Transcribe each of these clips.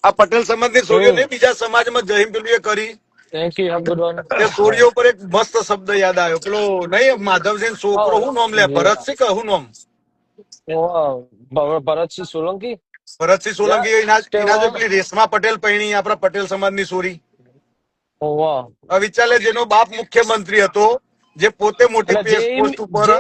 આ પટેલ સમાજની છોડીઓ હમ ને બીજા સમાજમાં જહીન પેલું એ કરી thank you have good one તે છોડીઓ પર એક મસ્ત શબ્દ યાદ આવ્યો પેલો નહીં માધવસિંહ છોકરો શું નામ લે ભરતસિંહ કે શું નામ ભરતસિંહ સોલંકી ભરતસિંહ યા સોલંકી એના જો તેમાં પેલી રેશમા પટેલ પૈણી આપણા પટેલ સમાજની છોરી હોવા હવે વિચારે જેનો બાપ મુખ્યમંત્રી હતો જે પોતે મોટી અને જે એમ પોસ્ટ ઉપર જે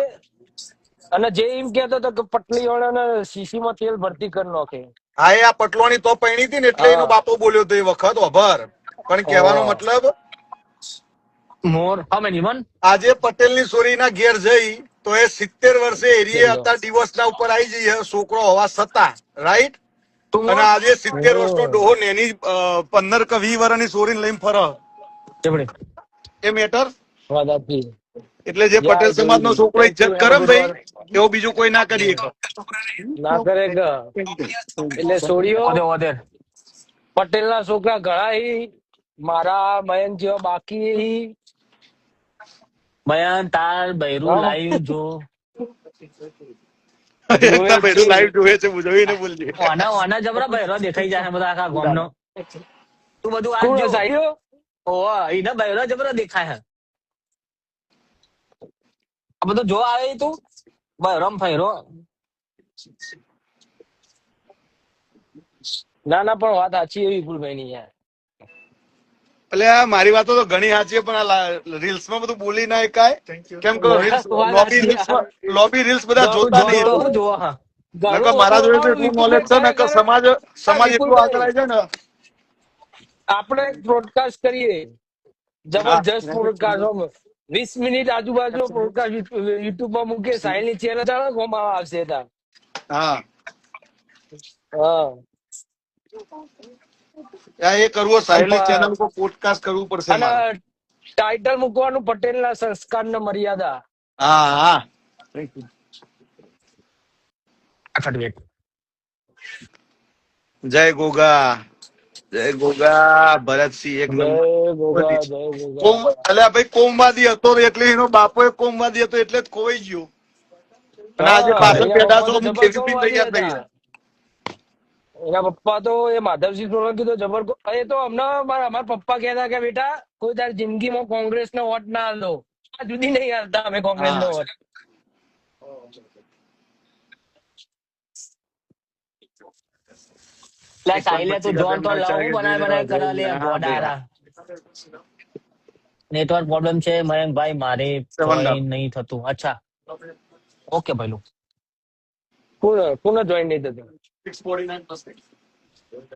અને જે એમ કેતો હતો કે પટલી વાળાને શીશીમાં તેલ ભરતી કરી નાખે હા એ આ પટલોણી તો પૈણી હતી ને એટલે એનો હા બાપો બોલ્યો હતો એ વખત અભર પણ કહેવાનો હોવા મતલબ More. How many? One? આજે પટેલની છોરીના ઘેર જઈ તો એ 70 વર્ષે એરીએ ચલો હતા દિવસના ઉપર આવી જઈએ છોકરો હોવા છતાં રાઈટ Two અને more? આજે 70 વર્ષનો હમ ડોહો નેની 15 કે 20 વર્ષની છોરીને લઈને ફરે Everybody. એ મેટર વાત આપી એટલે જે યા પટેલ આઈ સમાજનો ગઈ છોકરો થેન્ક ઇજ્જત યુ હેવ કરે અ ને ગુડ ભાઈ વન એવો બીજું કોઈ ના કરી શકે ના કરે કે એટલે છોડીઓ Over there. પટેલ ના છોકરા ઘણા હી મારા મયંક જેવા બાકી હી Bayan, Tal, Bairu, હા live, Jo. જોવે એકદમ જ છે બધું લાઈવ જોવે છે જોઈને બોલજે Wana jabra Bairu dekhai jahe બધા આખા ગામનો. તું બધું કોણ વાંચજો. સાહેબ ઓવા ઈને Bairu જબરા દેખાય હે. આ બધું જો આવે ઈ તું બૈરમ ફૈરો. ના ના પણ વાત સાચી એવી વિપુલભાઈ ની યાર એટલે આ મારી વાતો તો ઘણી સાચી છે પણ આ રીલ્સમાં બધું બોલી ના એકાય કેમ કે રીલ્સ વાત સાચી યાર લોબી રીલ્સ બધા ઘણું જોતા તો નહીં ઘણું એટલે હું જોવા હા. નકર ઘણું મારા જોડે તો એટલું નોલેજ વિપુલભાઈ છે ને કે ખરેખર સમાજ હા સમાજ એટલું આગળ વિપુલભાઈ આવી જાય ને આપણે બ્રોડકાસ્ટ કરીએ હા જબરજસ્ત બ્રોડકાસ્ટ 20 મિનિટ આજુબાજુ બ્રોડકાસ્ટ યુટ્યુબ માં મૂકે સાહિલ ની ચેનલ ચાલે કોમાં આવશે તા હા હા એ કરવો અને સાહેલની ચેનલ ઉપર પોડકાસ્ટ કરવું પડશે અને મારે ટાઇટલ મૂકવાનું પટેલ ના સંસ્કાર ને મર્યાદા હા હા સર્ટિફિકેટ. જય ગોગા જય ગોગા ભરતસિંહ એક જય નંબર ગોગા જય કોમ ગોગા અલ્યા ભાઈ કોમવાદી હતો એટલે એનો બાપો કોમવાદી હતો એટલે જ ખોવાઈ ગયો અને આજે હા પાછળ એના પેદા પપ્પા છો તો હું જબર ખેતી બી કોમવાદી તૈયાર થઈ હતા જાય એના પપ્પા તો એ માધવસિંહ સોલંકી તો જબર એ તો હમણાં અમારા પપ્પા કહેતા કે બેટા કોઈ તારી જિંદગીમાં કોંગ્રેસ નો વોટ ના આલો આ જુદી નહીં હાલતા અમે કોંગ્રેસ નો હા વોટ લે સાહિલે તું જોન તો લવ હું બનાય કરા લે ગોડારા. નેટવર્ક પ્રોબ્લેમ છે મયંકભાઈ મારે સેવન જોઈન નહીં થતું. અચ્છા ઓકે ભાઈલું. કોણ કોને જોઈન નહીં થતું